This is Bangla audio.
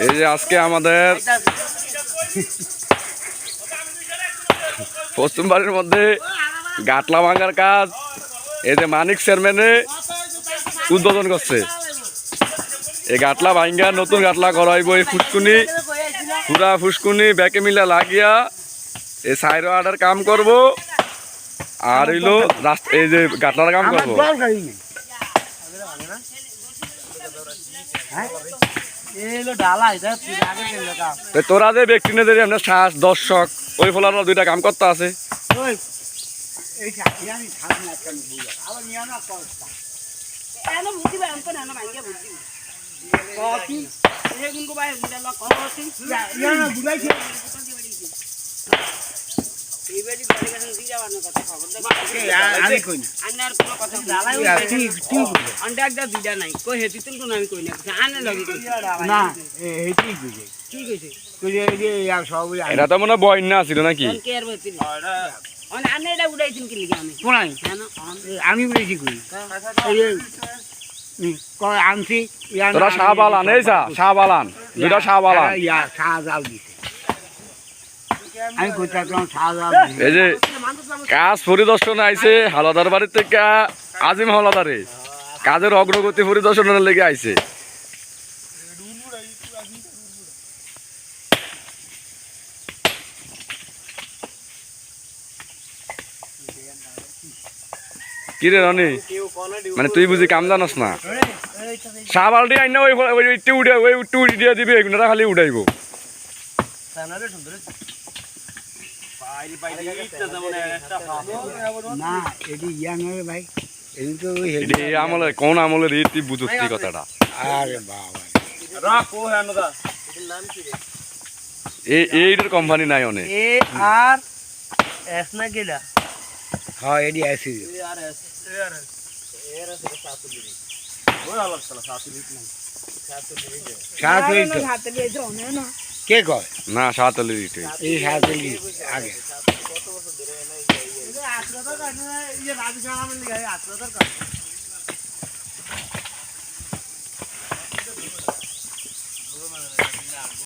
এই যে আজকে আমাদের পশ্চিম বাড়ির মধ্যে গাটলা ভাঙার কাজ এই যে মানিক চেয়ারম্যানে উদ্বোধন করছে। এই গাটলা ভাঙ্গা নতুন গাটলা করাইব। এই ফুসকুনি পুরা ফুসকুনি ব্যাকে মিলা লাগিয়া এই সাইড আডার কাম করব আর হইলো এই যে গাটলার কাম করব। তোরা যে ব্যক্তি নেই শ্বাস দর্শক ওই ফলার দুইটা কাম করতে আছে। এটা তো মনে বন্যা ছিল নাকি? আমি উড়েছি আনছি তোরা শাহবালান এই শাহবালান দুইটা শাহবালান শাহজাল দিছে। আমি এই যে কাজ পরিদর্শন আইছে হাওলাদার বাড়ির থেকে আজিম হাওলাদারে কাজের অগ্রগতি পরিদর্শনের লেগে আইছে। কিরে রনি মানে তুই বুঝি কাম জানস না? শাহবালটি আইন না ওই উড়ি দিয়ে দিবে এগুলোটা খালি উঠাইব। কোন আমলের তুই বুঝুস কথাটা? এইটার কোম্পানি নাই অনেক। হ্যাঁ এডি আইসি কে কয় না 7 এই 7 আগে